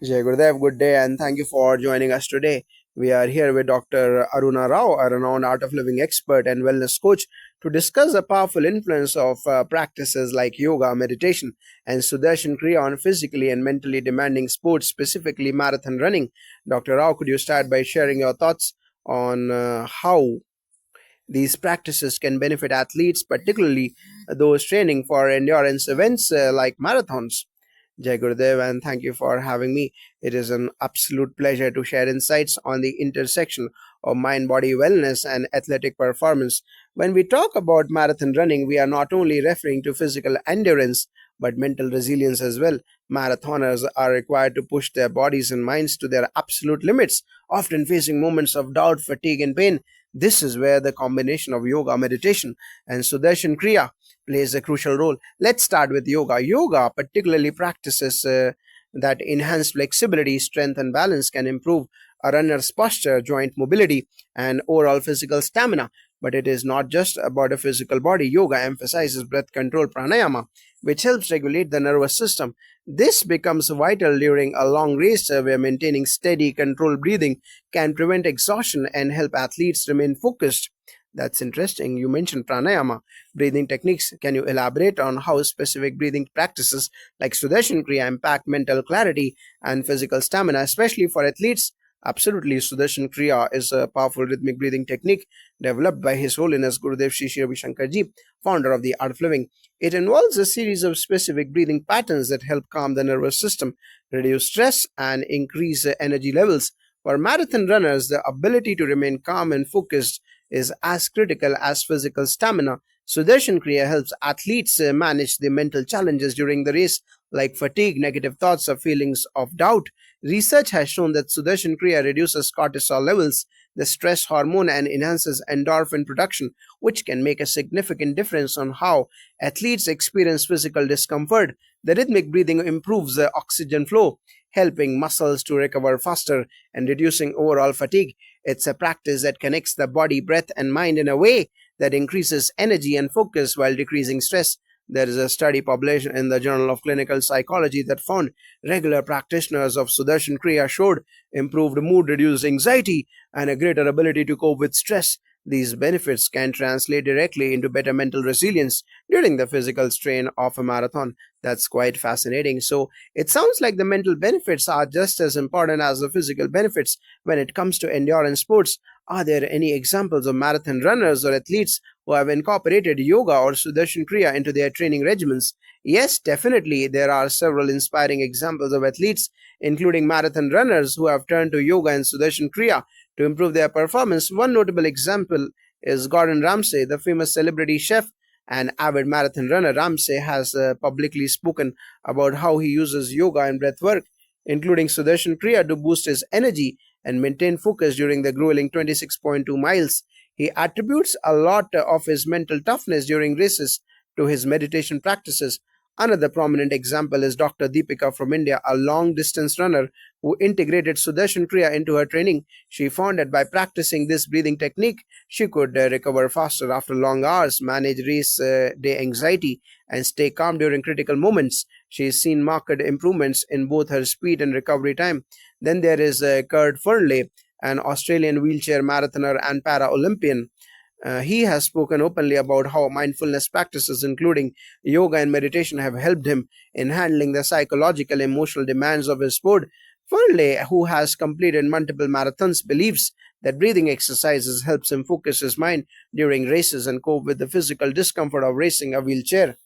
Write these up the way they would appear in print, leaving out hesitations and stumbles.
Jai Gurudev, good day and thank you for joining us today. We are here with Dr. Aruna Rao, a renowned art of living expert and wellness coach, to discuss the powerful influence of practices like yoga, meditation, and Sudarshan Kriya on physically and mentally demanding sports, specifically marathon running. Dr. Rao, could you start by sharing your thoughts on how these practices can benefit athletes, particularly those training for endurance events like marathons? Jai Gurudev, and thank you for having me. It is an absolute pleasure to share insights on the intersection of mind body wellness and athletic performance. When we talk about marathon running, we are not only referring to physical endurance but mental resilience as well. Marathoners are required to push their bodies and minds to their absolute limits, often facing moments of doubt, fatigue, and pain. This is where the combination of yoga, meditation, and Sudarshan Kriya plays a crucial role. Let's start with yoga. Yoga, particularly practices that enhance flexibility, strength, and balance, can improve a runner's posture, joint mobility, and overall physical stamina. But it is not just about a physical body. Yoga emphasizes breath control pranayama, which helps regulate the nervous system. This becomes vital during a long race where maintaining steady, controlled breathing can prevent exhaustion and help athletes remain focused. That's interesting. You mentioned pranayama breathing techniques. Can you elaborate on how specific breathing practices like Sudarshan Kriya impact mental clarity and physical stamina, especially for athletes? Absolutely, Sudarshan Kriya is a powerful rhythmic breathing technique developed by His Holiness Gurudev Shri Shri Ravi Shankar Ji, founder of the Art of Living. It involves a series of specific breathing patterns that help calm the nervous system, reduce stress, and increase energy levels. For marathon runners, the ability to remain calm and focused is as critical as physical stamina. Sudarshan Kriya helps athletes manage the mental challenges during the race, like fatigue, negative thoughts, or feelings of doubt. Research has shown that Sudarshan Kriya reduces cortisol levels, the stress hormone, and enhances endorphin production, which can make a significant difference on how athletes experience physical discomfort. The rhythmic breathing improves the oxygen flow, helping muscles to recover faster and reducing overall fatigue. It's a practice that connects the body, breath, and mind in a way that increases energy and focus while decreasing stress. There is a study published in the Journal of Clinical Psychology that found regular practitioners of Sudarshan Kriya showed improved mood, reduced anxiety, and a greater ability to cope with stress. These benefits can translate directly into better mental resilience during the physical strain of a marathon. That's quite fascinating. So, it sounds like the mental benefits are just as important as the physical benefits when it comes to endurance sports. Are there any examples of marathon runners or athletes who have incorporated yoga or Sudarshan Kriya into their training regimens? Yes, definitely. There are several inspiring examples of athletes, including marathon runners, who have turned to yoga and Sudarshan Kriya to improve their performance. One notable example is Gordon Ramsay, the famous celebrity chef and avid marathon runner. Ramsay has publicly spoken about how he uses yoga and breath work, including Sudarshan Kriya, to boost his energy and maintain focus during the grueling 26.2 miles. He attributes a lot of his mental toughness during races to his meditation practices. Another prominent example is Dr. Deepika from India, a long distance runner who integrated Sudarshan Kriya into her training. She found that by practicing this breathing technique, she could recover faster after long hours, manage race day anxiety, and stay calm during critical moments. She has seen marked improvements in both her speed and recovery time. Then there is Kurt Fernley, an Australian wheelchair marathoner and para Olympian. He has spoken openly about how mindfulness practices, including yoga and meditation, have helped him in handling the psychological, emotional demands of his sport. Fernley, who has completed multiple marathons, believes that breathing exercises helps him focus his mind during races and cope with the physical discomfort of racing a wheelchair.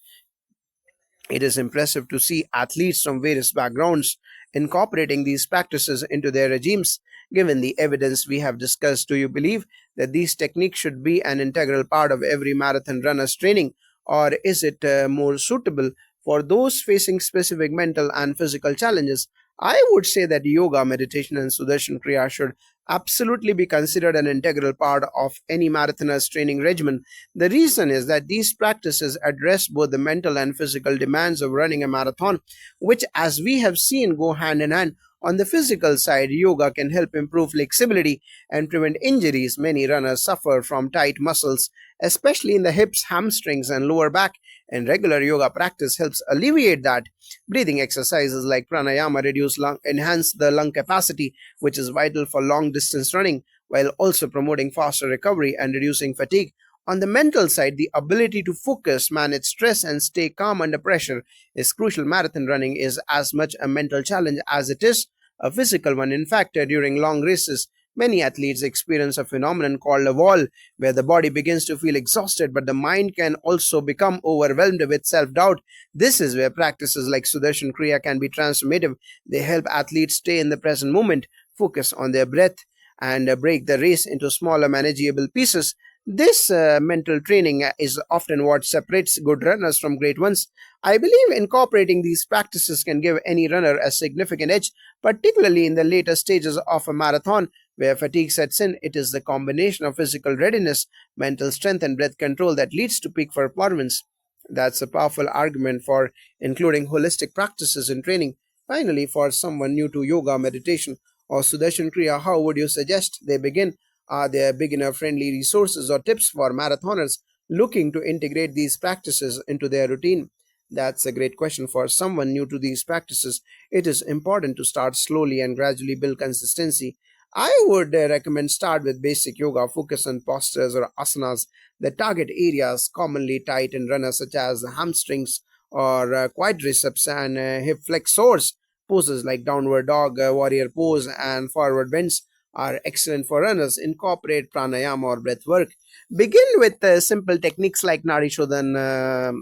It is impressive to see athletes from various backgrounds incorporating these practices into their regimes. Given the evidence we have discussed, do you believe that these techniques should be an integral part of every marathon runner's training, or is it more suitable for those facing specific mental and physical challenges? I would say that yoga, meditation, and Sudarshan Kriya should absolutely be considered an integral part of any marathoner's training regimen. The reason is that these practices address both the mental and physical demands of running a marathon, which, as we have seen, go hand in hand. On the physical side, yoga can help improve flexibility and prevent injuries. Many runners suffer from tight muscles, especially in the hips, hamstrings, and lower back. and regular yoga practice helps alleviate that. Breathing exercises like pranayama enhance the lung capacity, which is vital for long distance running, while also promoting faster recovery and reducing fatigue. On the mental side, the ability to focus, manage stress, and stay calm under pressure is crucial. Marathon running is as much a mental challenge as it is a physical one. In fact, during long races, many athletes experience a phenomenon called a wall, where the body begins to feel exhausted, but the mind can also become overwhelmed with self doubt. This is where practices like Sudarshan Kriya can be transformative. They help athletes stay in the present moment, focus on their breath, and break the race into smaller, manageable pieces. This mental training is often what separates good runners from great ones. I believe incorporating these practices can give any runner a significant edge, particularly in the later stages of a marathon where fatigue sets in. It is the combination of physical readiness, mental strength, and breath control that leads to peak performance. That's a powerful argument for including holistic practices in training. Finally, for someone new to yoga, meditation, or Sudarshan Kriya, how would you suggest they begin? Are there beginner friendly resources or tips for marathoners looking to integrate these practices into their routine? That's a great question. For someone new to these practices, it is important to start slowly and gradually build consistency. I would recommend start with basic yoga, focus on postures or asanas that target areas commonly tight in runners such as hamstrings or quadriceps and hip flexors. Poses like downward dog, warrior pose, and forward bends are excellent for runners. Incorporate pranayama or breath work. Begin with simple techniques like Nadi Shodhan,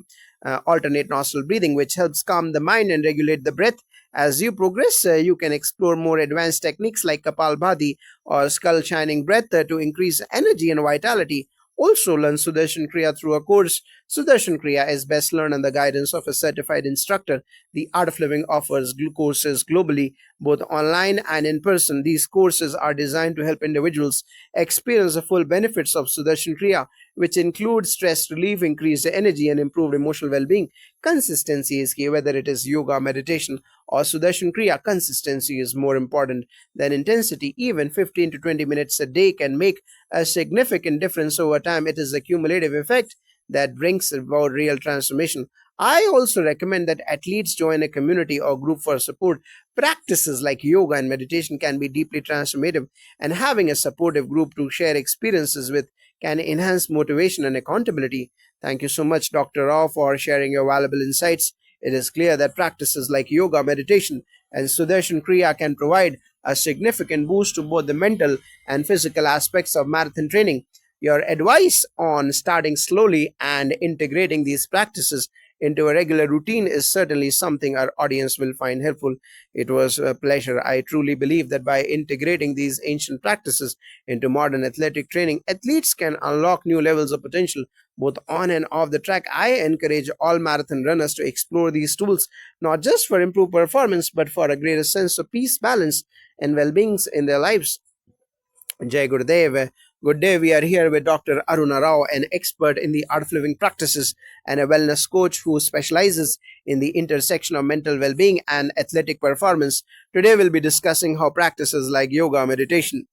alternate nostril breathing, which helps calm the mind and regulate the breath. As you progress, you can explore more advanced techniques like Kapalbhati or skull shining breath to increase energy and vitality. Also, learn Sudarshan Kriya through a course. Sudarshan Kriya is best learned under the guidance of a certified instructor. The Art of Living offers courses globally, both online and in person. These courses are designed to help individuals experience the full benefits of Sudarshan Kriya, which include stress relief, increased energy, and improved emotional well being. Consistency is key, whether it is yoga, meditation, or Sudarshan Kriya. Consistency is more important than intensity. Even 15 to 20 minutes a day can make a significant difference over time. It is the cumulative effect that brings about real transformation. I also recommend that athletes join a community or group for support. Practices like yoga and meditation can be deeply transformative, and having a supportive group to share experiences with can enhance motivation and accountability. Thank you so much, Dr. Rao, for sharing your valuable insights. It is clear that practices like yoga, meditation, and Sudarshan Kriya can provide a significant boost to both the mental and physical aspects of marathon training. Your advice on starting slowly and integrating these practices into a regular routine is certainly something our audience will find helpful. It was a pleasure. I truly believe that by integrating these ancient practices into modern athletic training, athletes can unlock new levels of potential both on and off the track. I encourage all marathon runners to explore these tools, not just for improved performance, but for a greater sense of peace, balance, and well being in their lives. Jai Gurudev. Good day. We are here with Dr. Aruna Rao, an expert in the art of living practices and a wellness coach who specializes in the intersection of mental well being and athletic performance. Today, we'll be discussing how practices like yoga, meditation,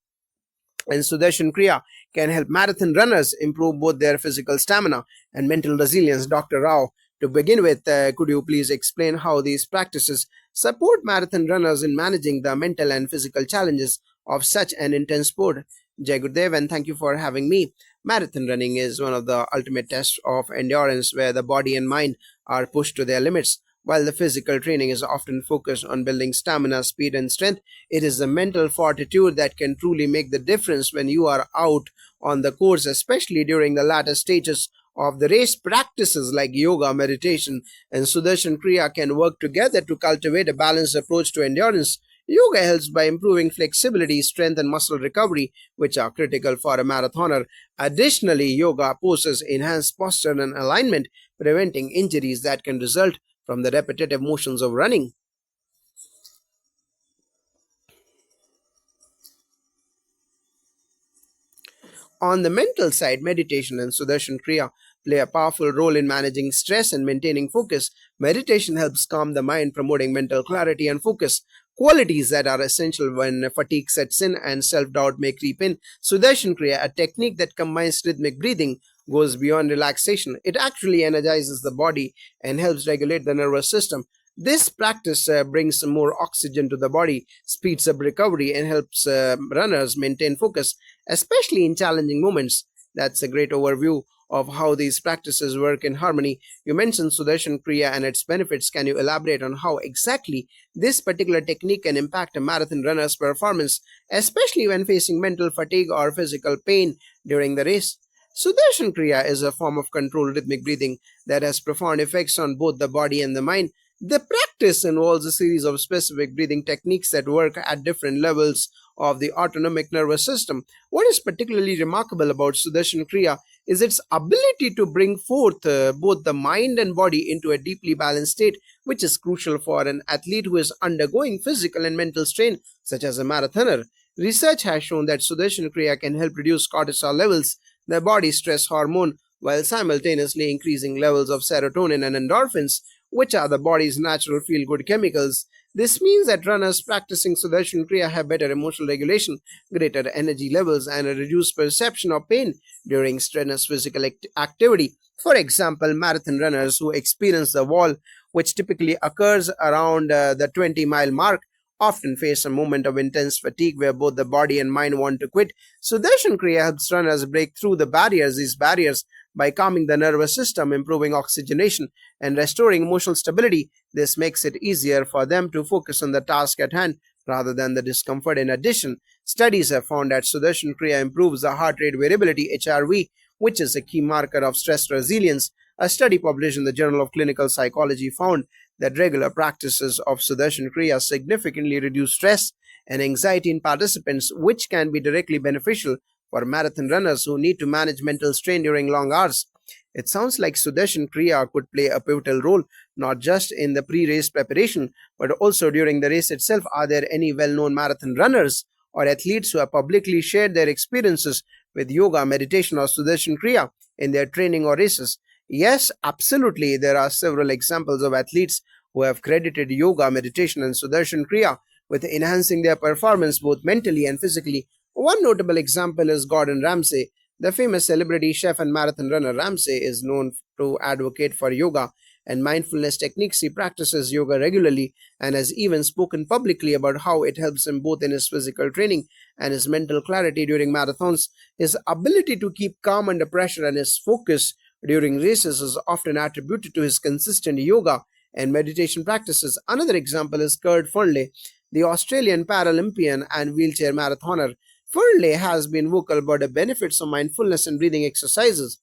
and Sudarshan Kriya can help marathon runners improve both their physical stamina and mental resilience. Dr. Rao, to begin with, could you please explain how these practices support marathon runners in managing the mental and physical challenges of such an intense sport? Jai Gurudev, and thank you for having me. Marathon running is one of the ultimate tests of endurance where the body and mind are pushed to their limits. While the physical training is often focused on building stamina, speed, and strength, it is the mental fortitude that can truly make the difference when you are out on the course, especially during the latter stages of the race. Practices like yoga, meditation, and Sudarshan Kriya can work together to cultivate a balanced approach to endurance. Yoga helps by improving flexibility, strength, and muscle recovery, which are critical for a marathoner. Additionally, yoga poses enhance posture and alignment, preventing injuries that can result from the repetitive motions of running. On the mental side, meditation and Sudarshan Kriya play a powerful role in managing stress and maintaining focus. Meditation helps calm the mind, promoting mental clarity and focus, qualities that are essential when fatigue sets in and self doubt may creep in. Sudarshan Kriya, a technique that combines rhythmic breathing, goes beyond relaxation. It actually energizes the body and helps regulate the nervous system. This practice brings more oxygen to the body, speeds up recovery, and helps runners maintain focus, especially in challenging moments. That's a great overview of how these practices work in harmony. You mentioned Sudarshan Kriya and its benefits. Can you elaborate on how exactly this particular technique can impact a marathon runner's performance, especially when facing mental fatigue or physical pain during the race? Sudarshan Kriya is a form of controlled rhythmic breathing that has profound effects on both the body and the mind. The practice involves a series of specific breathing techniques that work at different levels of the autonomic nervous system. What is particularly remarkable about Sudarshan Kriya is its ability to bring forth both the mind and body into a deeply balanced state, which is crucial for an athlete who is undergoing physical and mental strain, such as a marathoner. Research has shown that Sudarshan Kriya can help reduce cortisol levels, the body's stress hormone, while simultaneously increasing levels of serotonin and endorphins, which are the body's natural feel good chemicals. This means that runners practicing Sudarshan Kriya have better emotional regulation, greater energy levels, and a reduced perception of pain during strenuous physical activity. For example, marathon runners who experience the wall, which typically occurs around the 20-mile mark, often face a moment of intense fatigue where both the body and mind want to quit. Sudarshan Kriya helps runners break through these barriers, by calming the nervous system, improving oxygenation, and restoring emotional stability. This makes it easier for them to focus on the task at hand rather than the discomfort. In addition, studies have found that Sudarshan Kriya improves the heart rate variability (HRV), which is a key marker of stress resilience. A study published in the Journal of Clinical Psychology found that regular practices of Sudarshan Kriya significantly reduce stress and anxiety in participants, which can be directly beneficial for marathon runners who need to manage mental strain during long hours. It sounds like Sudarshan Kriya could play a pivotal role not just in the pre-race preparation but also during the race itself. Are there any well-known marathon runners or athletes who have publicly shared their experiences with yoga, meditation, or Sudarshan Kriya in their training or races? Yes, absolutely. There are several examples of athletes who have credited yoga, meditation, and Sudarshan Kriya with enhancing their performance both mentally and physically. One notable example is Gordon Ramsay. The famous celebrity chef and marathon runner Ramsay is known to advocate for yoga and mindfulness techniques. He practices yoga regularly and has even spoken publicly about how it helps him both in his physical training and his mental clarity during marathons. His ability to keep calm under pressure and his focus during races is often attributed to his consistent yoga and meditation practices. Another example is Kurt Fernley, the Australian Paralympian and wheelchair marathoner. Fernley has been vocal about the benefits of mindfulness and breathing exercises.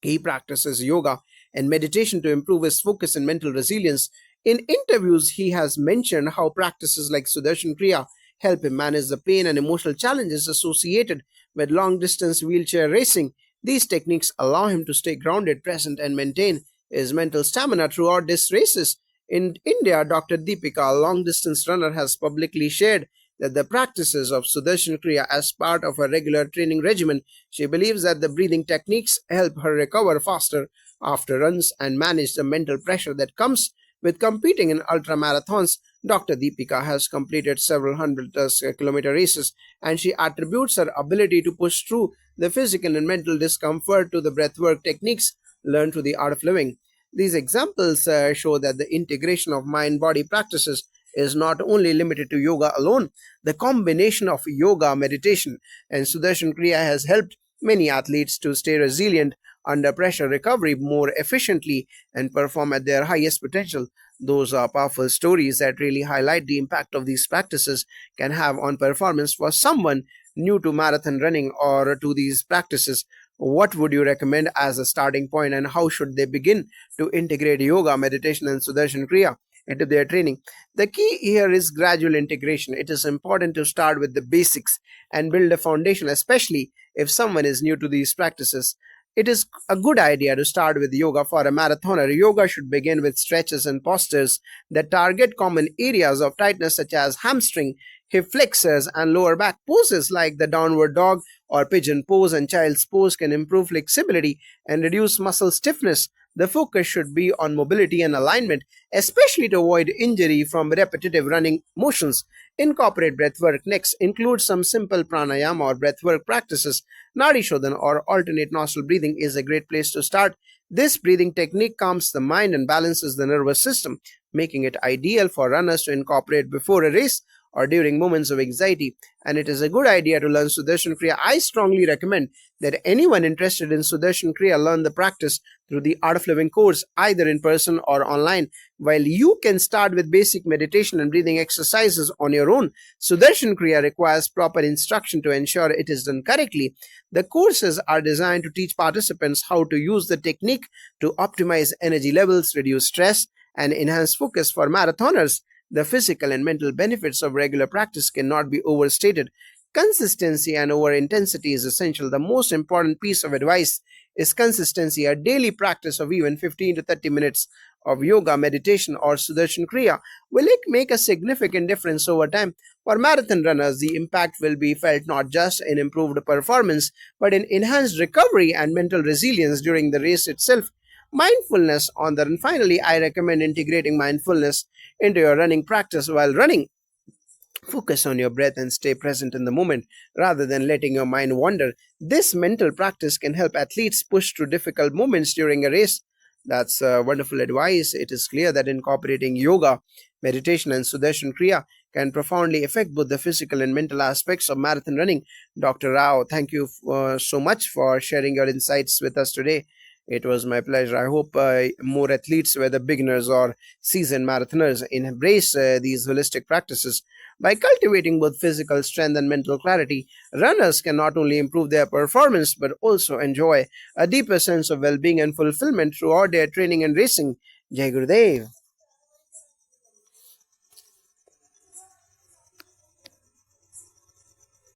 He practices yoga and meditation to improve his focus and mental resilience. In interviews, he has mentioned how practices like Sudarshan Kriya help him manage the pain and emotional challenges associated with long distance wheelchair racing. These techniques allow him to stay grounded, present, and maintain his mental stamina throughout these races. In India, Dr. Deepika, a long distance runner, has publicly shared that the practices of Sudarshan Kriya as part of her regular training regimen. She believes that the breathing techniques help her recover faster after runs and manage the mental pressure that comes with competing in ultra marathons. Dr. Deepika has completed several hundred kilometer races, and she attributes her ability to push through the physical and mental discomfort to the breathwork techniques learned through the art of living. These examples show that the integration of mind body practices is not only limited to yoga alone. The combination of yoga, meditation, and Sudarshan Kriya has helped many athletes to stay resilient under pressure, recovery more efficiently, and perform at their highest potential. Those are powerful stories that really highlight the impact of these practices can have on performance. For someone new to marathon running or to these practices, what would you recommend as a starting point, and how should they begin to integrate yoga, meditation, and Sudarshan Kriya into their training? The key here is gradual integration. It is important to start with the basics and build a foundation, especially if someone is new to these practices. It is a good idea to start with yoga for a marathoner. Yoga should begin with stretches and postures that target common areas of tightness such as hamstring, hip flexors, and lower back. Poses like the downward dog or pigeon pose and child's pose can improve flexibility and reduce muscle stiffness. The focus should be on mobility and alignment, especially to avoid injury from repetitive running motions. Incorporate breathwork. Next, include some simple pranayama or breathwork practices. Nadi Shodhan or alternate nostril breathing is a great place to start. This breathing technique calms the mind and balances the nervous system, making it ideal for runners to incorporate before a race or during moments of anxiety. And it is a good idea to learn Sudarshan Kriya. I strongly recommend that anyone interested in Sudarshan Kriya learn the practice through the Art of Living course, either in person or online. While you can start with basic meditation and breathing exercises on your own, Sudarshan Kriya requires proper instruction to ensure it is done correctly. The courses are designed to teach participants how to use the technique to optimize energy levels, reduce stress, and enhance focus. For marathoners, the physical and mental benefits of regular practice cannot be overstated. Consistency and over intensity is essential. The most important piece of advice is consistency. A daily practice of even 15 to 30 minutes of yoga, meditation, or Sudarshan Kriya will make a significant difference over time. For marathon runners, the impact will be felt not just in improved performance, but in enhanced recovery and mental resilience during the race itself. Mindfulness on the run. Finally, I recommend integrating mindfulness into your running practice while running. Focus on your breath and stay present in the moment rather than letting your mind wander. This mental practice can help athletes push through difficult moments during a race. That's wonderful advice. It is clear that incorporating yoga, meditation, and Sudarshan Kriya can profoundly affect both the physical and mental aspects of marathon running. Dr. Rao, thank you so much for sharing your insights with us today. It was my pleasure. I hope more athletes, whether beginners or seasoned marathoners, embrace these holistic practices. By cultivating both physical strength and mental clarity, runners can not only improve their performance but also enjoy a deeper sense of well being and fulfillment throughout their training and racing. Jai Gurudev.